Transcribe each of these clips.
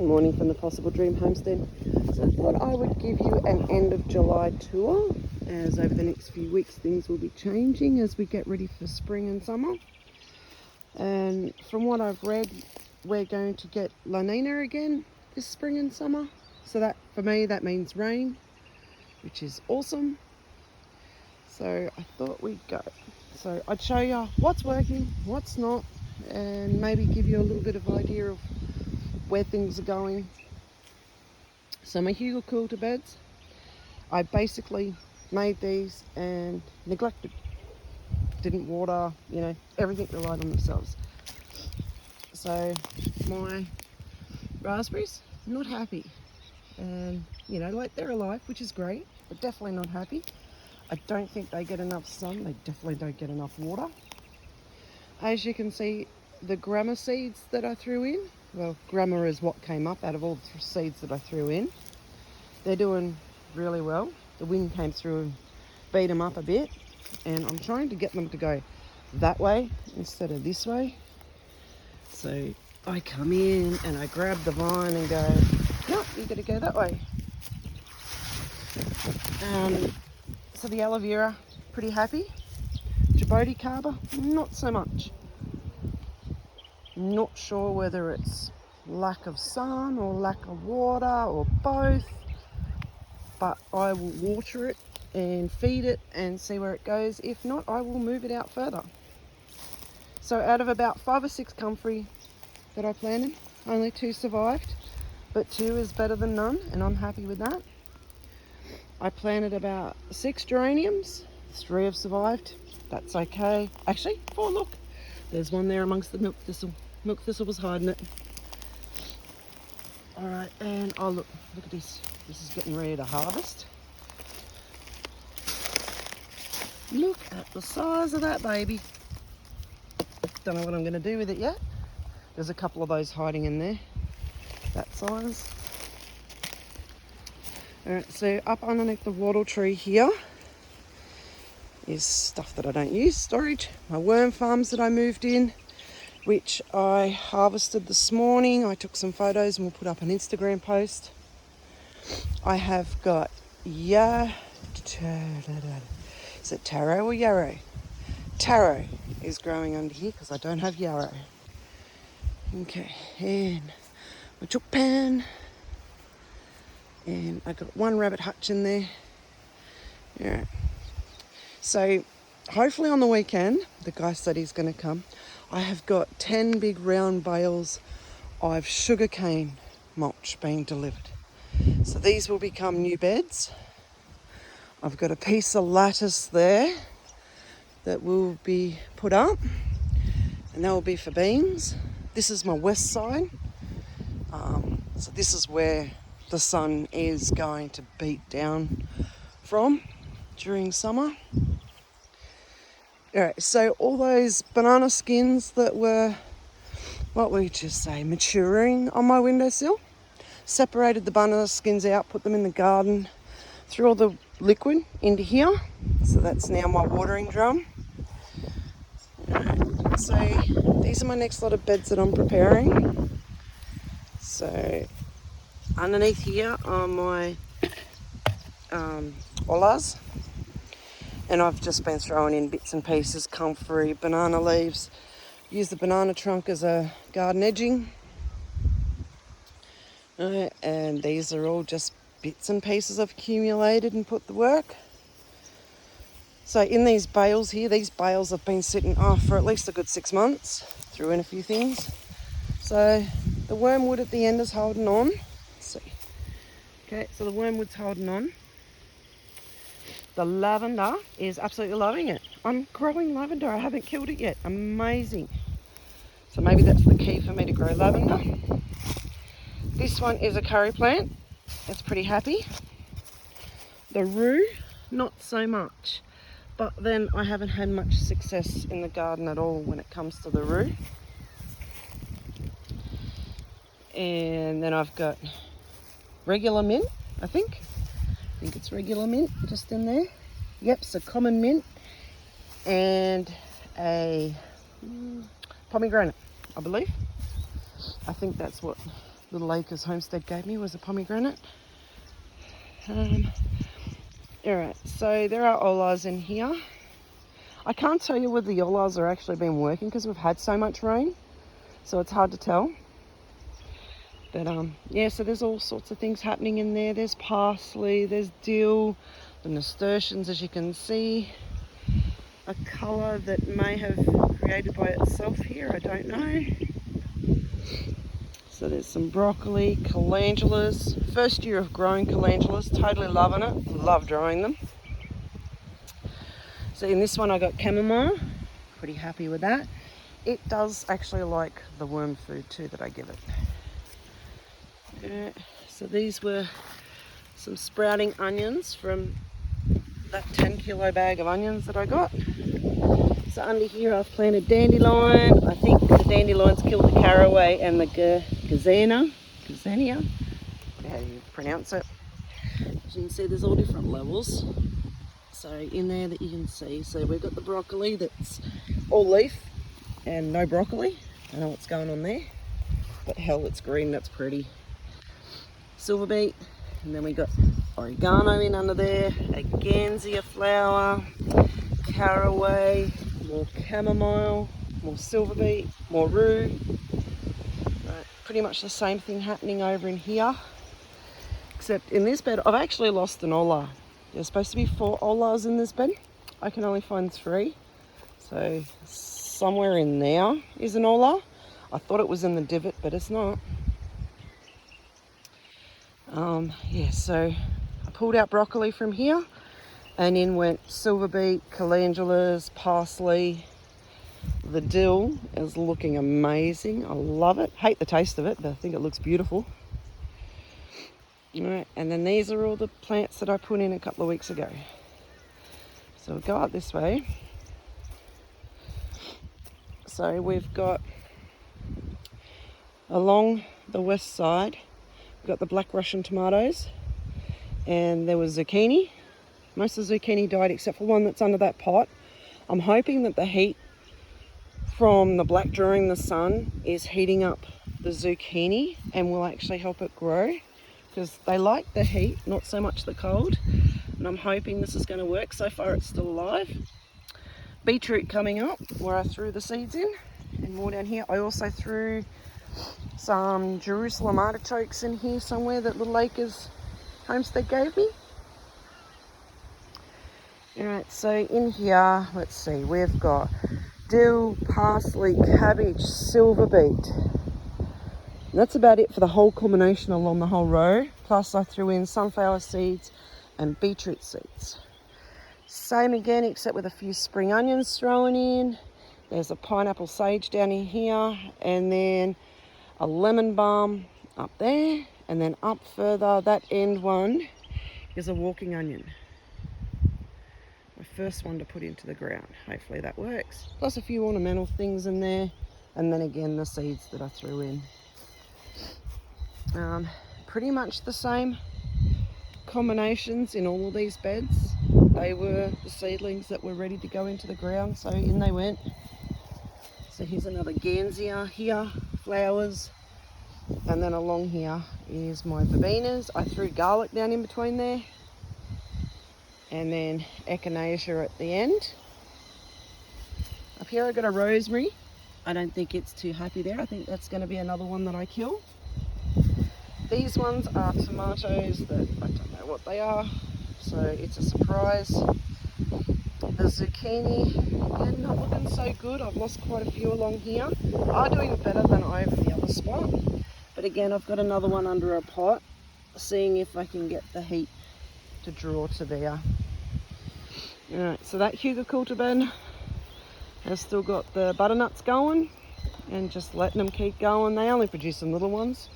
Good morning from the Possible Dream Homestead. So I thought I would give you an end of July tour, as over the next few weeks things will be changing as we get ready for spring and summer. And from what I've read, we're going to get La Nina again this spring and summer. So that, for me, that means rain, which is awesome. So I thought we'd go. So I'd show you what's working, what's not, and maybe give you a little bit of idea of where things are going. So my Hugel quilter beds, I basically made these and neglected. Didn't water, everything relied on themselves. So my raspberries, not happy. And, they're alive, which is great, but definitely not happy. I don't think they get enough sun. They definitely don't get enough water. As you can see, the grama seeds that I threw in, well, grama is what came up out of all the seeds that I threw in. They're doing really well. The wind came through and beat them up a bit, and I'm trying to get them to go that way instead of this way. So I come in and I grab the vine and go, no, you got to go that way. So the aloe vera, pretty happy. Jaboticaba, not so much. Not sure whether it's lack of sun or lack of water or both, but I will water it and feed it and see where it goes. If not, I will move it out further. So out of about 5 or 6 comfrey that I planted, only 2 survived, but 2 is better than none, and I'm happy with that. I planted about 6 geraniums, 3 have survived. That's okay. Actually, 4, look. There's one there amongst the milk thistle. Milk thistle was hiding it. All right, and oh look at this. This is getting ready to harvest. Look at the size of that baby. Don't know what I'm going to do with it yet. There's a couple of those hiding in there, that size. All right, so up underneath the wattle tree here is stuff that I don't use, storage. My worm farms that I moved in, which I harvested this morning. I took some photos and we'll put up an Instagram post. I have got is it taro or yarrow? Taro is growing under here because I don't have yarrow. Okay, and my chook pan. And I got 1 rabbit hutch in there. Yeah. So hopefully on the weekend, the guy said he's going to come. I have got 10 big round bales of sugarcane mulch being delivered. So these will become new beds. I've got a piece of lattice there that will be put up, and that will be for beans. This is my west side. So this is where the sun is going to beat down from during summer. All right, so all those banana skins that were, what would you just say, maturing on my windowsill, separated the banana skins out, put them in the garden, threw all the liquid into here. So that's now my watering drum. All right, so these are my next lot of beds that I'm preparing. So underneath here are my ollas, and I've just been throwing in bits and pieces, comfrey, banana leaves. Use the banana trunk as a garden edging. And these are all just bits and pieces I've accumulated and put to work. So in these bales here, these bales have been sitting for at least a good 6 months. Threw in a few things. So the wormwood at the end is holding on. Let's see. Okay, so the wormwood's holding on. The lavender is absolutely loving it. I'm growing lavender. I haven't killed it yet. Amazing. So maybe that's the key for me to grow lavender. This one is a curry plant. It's pretty happy. The rue, not so much. But then I haven't had much success in the garden at all when it comes to the rue. And then I've got regular mint, I think it's regular mint just in there. Yep, so common mint and a pomegranate, I believe. I think that's what Little Acres Homestead gave me was a pomegranate. Alright, so there are ollas in here. I can't tell you whether the ollas are actually been working because we've had so much rain, so it's hard to tell. But yeah, so there's all sorts of things happening in there. There's parsley, there's dill, the nasturtiums, as you can see. A colour that may have created by itself here, I don't know. So there's some broccoli, calendulas. First year of growing calendulas, totally loving it. Love growing them. So in this one I got chamomile, pretty happy with that. It does actually like the worm food too that I give it. So these were some sprouting onions from that 10 kilo bag of onions that I got. So under here I've planted dandelion. I think the dandelions killed the caraway and the gazania, how do you pronounce it? As you can see, there's all different levels. So in there that you can see, so we've got the broccoli that's all leaf and no broccoli. I don't know what's going on there, but hell, it's green, that's pretty. Silver beet, and then we got oregano in under there, a gansea flower, caraway, more chamomile, more silver beet, more rue. Right, pretty much the same thing happening over in here, except in this bed I've actually lost an olla. There's supposed to be 4 ollas in this bed. I can only find 3, so somewhere in there is an olla. I thought it was in the divot, but it's not. Yeah, so I pulled out broccoli from here, and in went silver beet, calendulas, parsley. The dill is looking amazing. I love it. Hate the taste of it, but I think it looks beautiful. All right, and then these are all the plants that I put in a couple of weeks ago. So we'll go up this way. So we've got along the west side, we've got the black Russian tomatoes, and there was zucchini. Most of the zucchini died except for one that's under that pot. I'm hoping that the heat from the black during the sun is heating up the zucchini and will actually help it grow, because they like the heat, not so much the cold. And I'm hoping this is going to work. So far it's still alive. Beetroot coming up where I threw the seeds in, and more down here. I also threw some Jerusalem artichokes in here somewhere that Little Acres Homestead gave me. Alright, so in here, let's see, we've got dill, parsley, cabbage, silver beet. And that's about it for the whole combination along the whole row. Plus I threw in sunflower seeds and beetroot seeds. Same again, except with a few spring onions thrown in. There's a pineapple sage down in here, and then a lemon balm up there, and then up further, that end one is a walking onion. My first one to put into the ground. Hopefully that works. Plus a few ornamental things in there, and then again the seeds that I threw in. Pretty much the same combinations in all of these beds. They were the seedlings that were ready to go into the ground, so in they went. So here's another gansea here, flowers, and then along here is my verbenas. I threw garlic down in between there, and then echinacea at the end. Up here I got a rosemary. I don't think it's too happy there. I think that's going to be another one that I kill. These ones are tomatoes that I don't know what they are, so it's a surprise. The zucchini, again, not looking so good. I've lost quite a few along here. Are doing better than over the other spot. But again, I've got another one under a pot, seeing if I can get the heat to draw to there. Alright, so that Hugo cultivar has still got the butternuts going, and just letting them keep going. They only produce some little ones,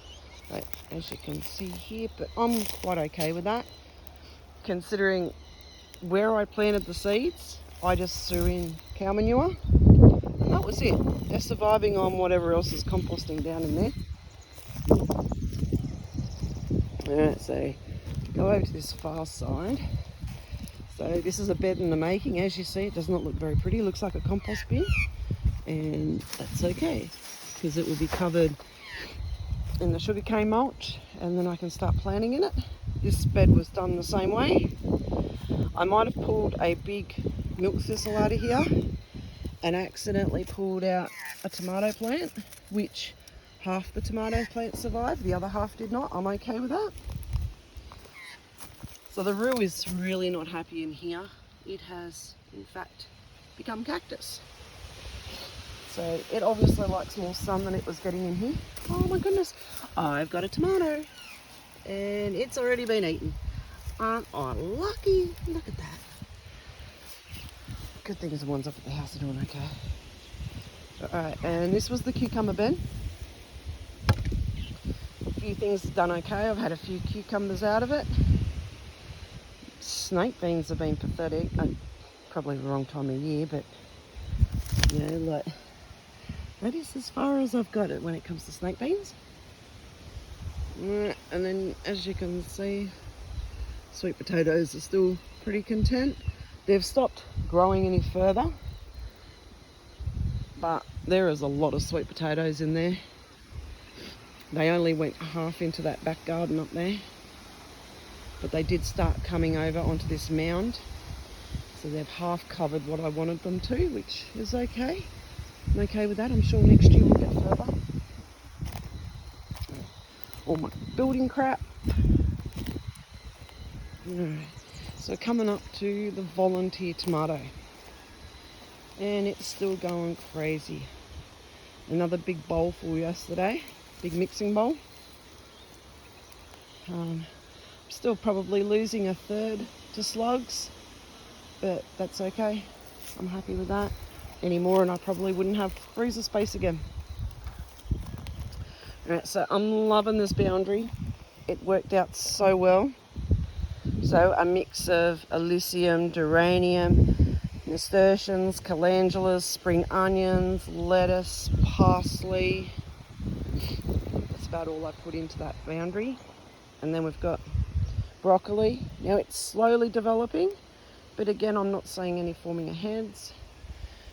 but as you can see here, but I'm quite okay with that. Considering where I planted the seeds, I just threw in cow manure, and that was it. They're surviving on whatever else is composting down in there. Alright, so go over to this far side. So this is a bed in the making. As you see, it does not look very pretty. It looks like a compost bin, and that's okay, because it will be covered in the sugarcane mulch, and then I can start planting in it. This bed was done the same way. I might have pulled a big milk thistle out of here and accidentally pulled out a tomato plant, which half the tomato plant survived, the other half did not. I'm okay with that. So the rue is really not happy in here. It has, in fact, become cactus. So it obviously likes more sun than it was getting in here. Oh my goodness, I've got a tomato and it's already been eaten. Aren't I lucky? Look at that. Good thing the ones up at the house are doing okay. Alright, and this was the cucumber bed. A few things done okay. I've had a few cucumbers out of it. Snake beans have been pathetic. Probably the wrong time of year, but you know, like, that is as far as I've got it when it comes to snake beans. And then, as you can see, sweet potatoes are still pretty content. They've stopped growing any further, but there is a lot of sweet potatoes in there. They only went half into that back garden up there, but they did start coming over onto this mound. So they've half covered what I wanted them to, which is okay. I'm okay with that. I'm sure next year we'll get further. All my building crap. Alright, so coming up to the volunteer tomato. And it's still going crazy. Another big bowl full yesterday. Big mixing bowl. I'm still probably losing a third to slugs, but that's okay. I'm happy with that. Any more and I probably wouldn't have freezer space again. Alright, so I'm loving this boundary. It worked out so well. So a mix of Alyssum, Geranium, nasturtiums, calendulas, spring onions, lettuce, parsley. That's about all I put into that boundary. And then we've got broccoli. Now it's slowly developing, but again, I'm not seeing any forming of heads.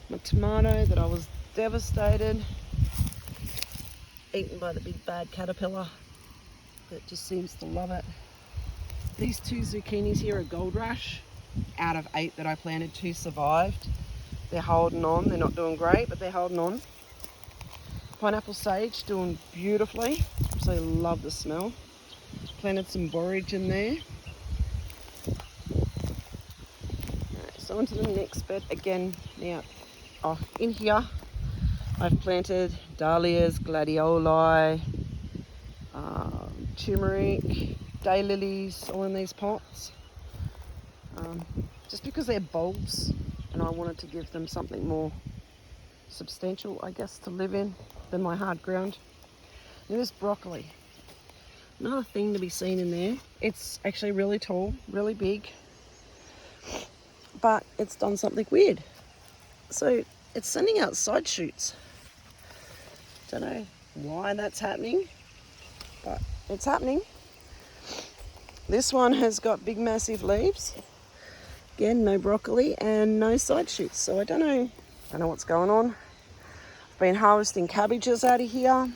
My tomato that I was devastated, eaten by the big bad caterpillar that just seems to love it. These two zucchinis here are Gold Rush. Out of 8 that I planted, 2 survived. They're holding on. They're not doing great, but they're holding on. Pineapple sage doing beautifully. Absolutely love the smell. Planted some borage in there. Right, so onto the next bed again. Now, in here I've planted dahlias, gladioli, turmeric, daylilies, all in these pots. Just because they're bulbs and I wanted to give them something more substantial, I guess, to live in than my hard ground. Now this broccoli, another thing to be seen in there. It's actually really tall, really big, but it's done something weird. So it's sending out side shoots. Don't know why that's happening, but it's happening. This one has got big massive leaves. Again, no broccoli and no side shoots. So I don't know what's going on. I've been harvesting cabbages out of here.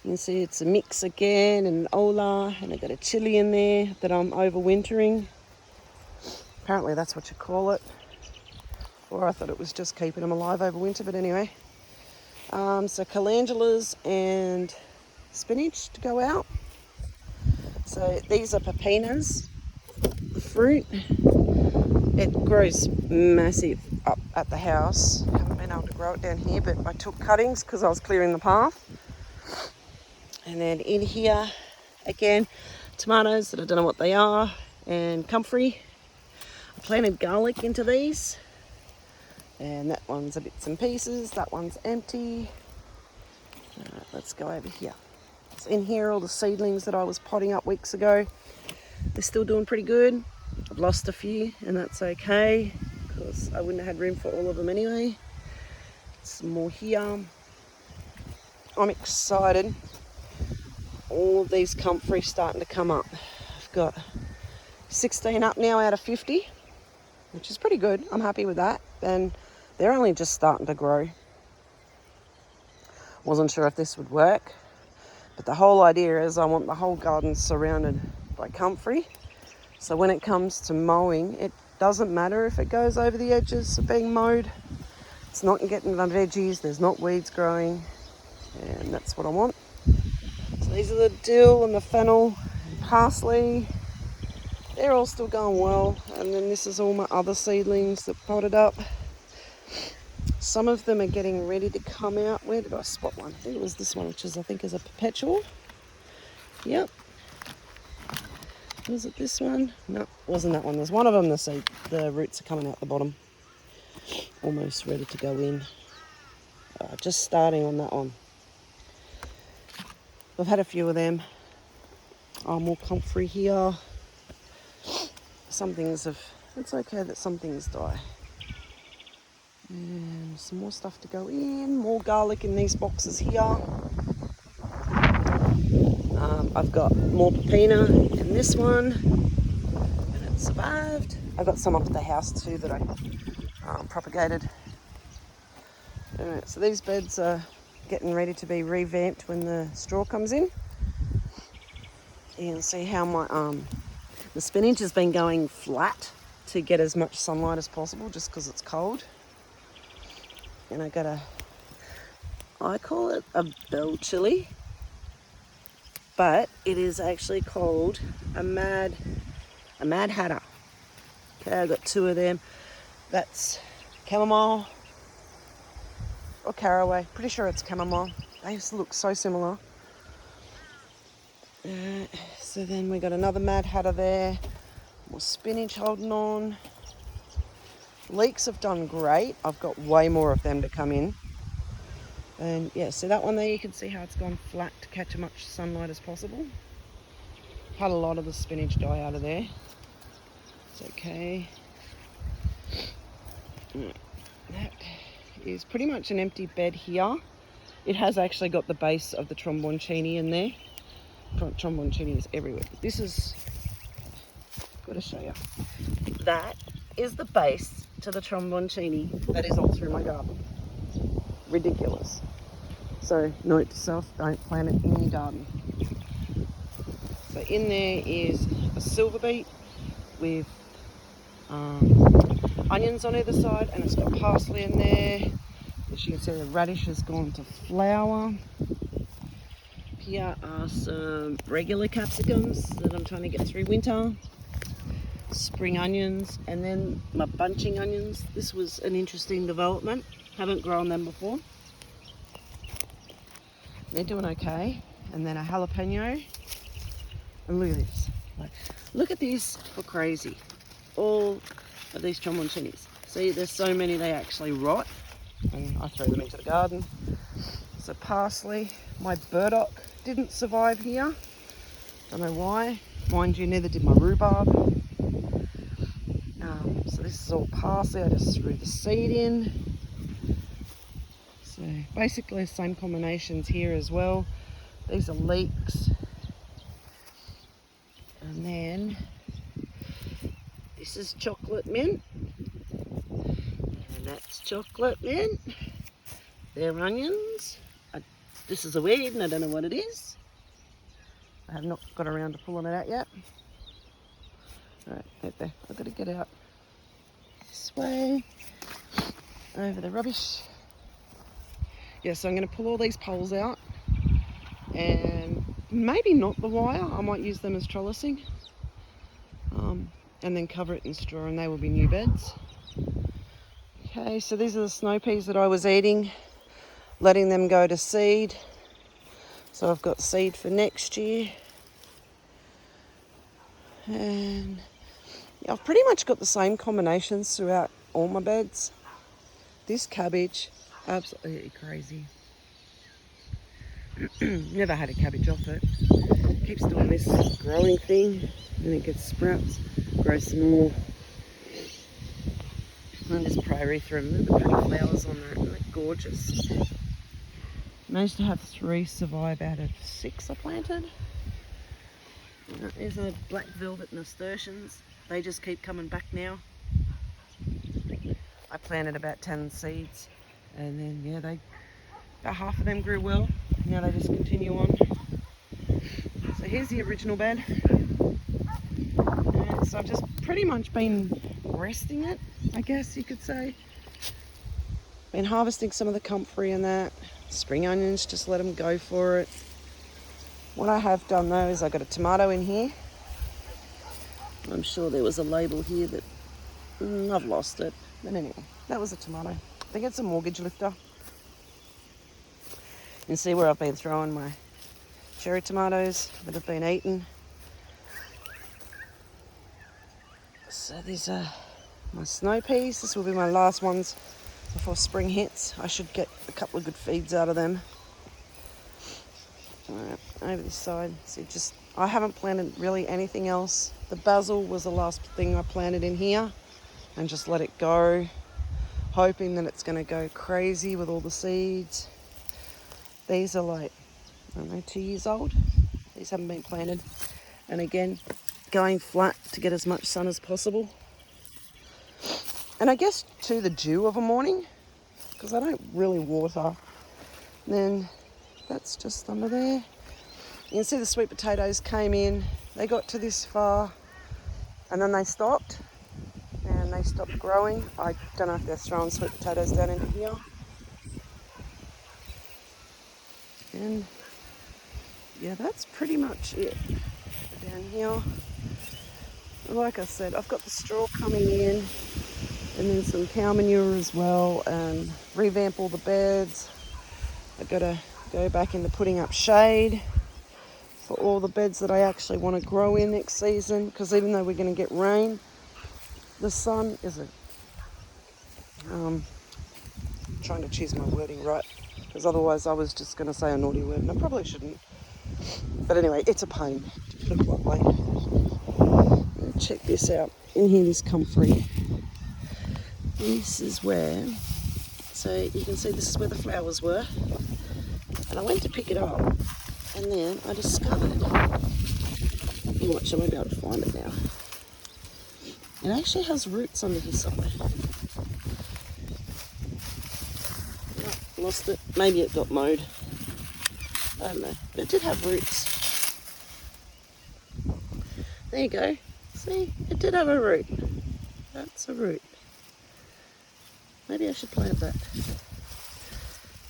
You can see it's a mix again, and Ola, and I've got a chili in there that I'm overwintering. Apparently that's what you call it. Or I thought it was just keeping them alive over winter, but anyway. So calendulas and spinach to go out. So these are pepinas, the fruit. It grows massive up at the house. Haven't been able to grow it down here, but I took cuttings because I was clearing the path. And then in here, again, tomatoes that I don't know what they are, and comfrey. I planted garlic into these. And that one's a bits and pieces, that one's empty. Let's go over here. So in here, all the seedlings that I was potting up weeks ago, they're still doing pretty good. I've lost a few, and that's okay, because I wouldn't have had room for all of them anyway. Some more here. I'm excited. All of these comfrey starting to come up. I've got 16 up now out of 50, which is pretty good. I'm happy with that. And they're only just starting to grow. Wasn't sure if this would work, but the whole idea is I want the whole garden surrounded by comfrey. So when it comes to mowing, it doesn't matter if it goes over the edges of being mowed. It's not getting the veggies, there's not weeds growing, and that's what I want. So these are the dill and the fennel and parsley. They're all still going well. And then this is all my other seedlings that potted up. Some of them are getting ready to come out. Where did I spot one? I think it was this one, which is, I think, is a perpetual. Yep. Was it this one? No, it wasn't that one. There's one of them, the roots are coming out the bottom. Almost ready to go in. Just starting on that one. I've had a few of them. More comfrey here. Some things have, it's okay that some things die. And some more stuff to go in. More garlic in these boxes here. I've got more pepino in this one. And it survived. I've got some up at the house too that I propagated. Alright, so these beds are getting ready to be revamped when the straw comes in. You can see how my the spinach has been going flat to get as much sunlight as possible just because it's cold. And I call it a bell chili, but it is actually called a Mad Hatter. Okay, I've got two of them. That's chamomile or caraway. Pretty sure it's chamomile. They just look so similar. So then we got another Mad Hatter there. More spinach holding on. Leeks have done great. I've got way more of them to come in. And yeah, so that one there, you can see how it's gone flat to catch as much sunlight as possible. Had a lot of the spinach die out of there. It's okay. That is pretty much an empty bed here. It has actually got the base of the tromboncini in there. Tromboncini is everywhere. This is, got to show you. That is the base to the tromboncini that is all through my garden. Ridiculous. So note to self, don't plant it in your garden. So in there is a silver beet with onions on either side, and it's got parsley in there. As you can see, the radish has gone to flower. Here are some regular capsicums that I'm trying to get through winter. Spring onions, and then my bunching onions. This was an interesting development. Haven't grown them before. They're doing okay. And then a jalapeno. And look at this. Look at these for crazy. All of these tromboncinis. See, there's so many they actually rot. And I throw them into the garden. So parsley. My burdock didn't survive here. Don't know why. Mind you, neither did my rhubarb. So this is all parsley. I just threw the seed in. So basically the same combinations here as well. These are leeks. And then this is chocolate mint. And that's chocolate mint. They're onions. This is a weed and I don't know what it is. I have not got around to pulling it out yet. Alright, right there. I've got to get out this way. Over the rubbish. Yeah, so I'm going to pull all these poles out. And maybe not the wire. I might use them as trellising. And then cover it in straw and they will be new beds. Okay, so these are the snow peas that I was eating. Letting them go to seed. So I've got seed for next year. And yeah, I've pretty much got the same combinations throughout all my beds. This cabbage, absolutely crazy. Never had a cabbage off it. Keeps doing this growing thing, and it gets sprouts, grows some more. And this pyrethrum, the pretty flowers on that, and they're gorgeous. Managed to have 3 survive out of 6 I planted. There's a black velvet nasturtiums. They just keep coming back now. I planted about 10 seeds, and then yeah, About half of them grew well. Now they just continue on. So here's the original bed. And so I've just pretty much been resting it, I guess you could say. Been harvesting some of the comfrey and that. Spring onions, just let them go for it. What I have done though is I got a tomato in here. I'm sure there was a label here that I've lost it. But anyway, that was a tomato. I think it's a mortgage lifter. You can see where I've been throwing my cherry tomatoes that have been eaten. So these are my snow peas. This will be my last ones before spring hits. I should get a couple of good feeds out of them. Alright, over this side. See, I haven't planted really anything else. The basil was the last thing I planted in here and just let it go, hoping that it's going to go crazy with all the seeds. These are like, I don't know, 2 years old. These haven't been planted. And again, going flat to get as much sun as possible. And I guess to the dew of a morning, because I don't really water. And then that's just under there. You can see the sweet potatoes came in. They got to this far and then they stopped. And they stopped growing. I don't know if they're throwing sweet potatoes down into here. And yeah, that's pretty much it down here. Like I said, I've got the straw coming in and then some cow manure as well, and revamp all the beds. I've got to go back into putting up shade for all the beds that I actually want to grow in next season, because even though we're going to get rain, the sun isn't. Trying to choose my wording right, because otherwise I was just going to say a naughty word and I probably shouldn't. But anyway, it's a pain, to put it bluntly. Check this out. In here, this comfrey. This is where, so you can see this is where the flowers were. And I went to pick it up, and then I discovered, watch, I won't be able to find it now. It actually has roots under here somewhere. Oh, lost it. Maybe it got mowed. I don't know. But it did have roots. There you go. See, it did have a root. That's a root. Maybe I should plant that.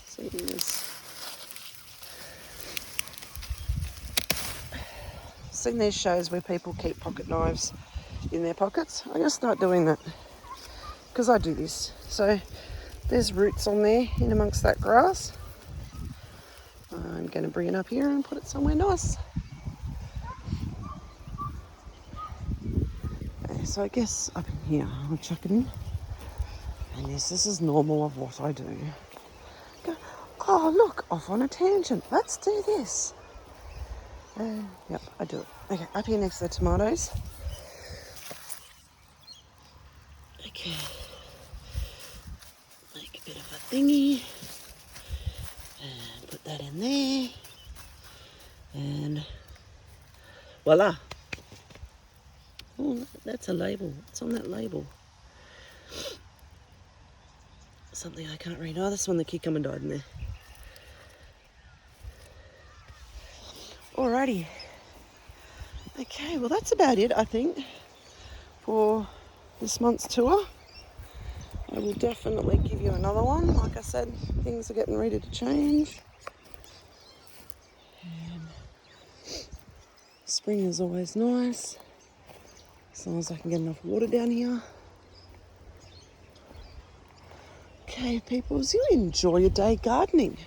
See, there's... Seen these shows where people keep pocket knives in their pockets. I'm going to start doing that, because I do this. So there's roots on there in amongst that grass. I'm going to bring it up here and put it somewhere nice. Okay, so I guess up in here I'll chuck it in. And yes, this is normal of what I do. Go, oh look, off on a tangent. Let's do this. Yep, I do it. Okay, up here next to the tomatoes. Okay. Make a bit of a thingy. And put that in there. And voila. Oh, that's a label. It's on that label. Something I can't read. Oh, this one, the cucumber died in there. Alrighty. Okay, well that's about it, I think, for this month's tour. I will definitely give you another one. Like I said, things are getting ready to change. And spring is always nice, as long as I can get enough water down here. Okay, peoples, you enjoy your day gardening.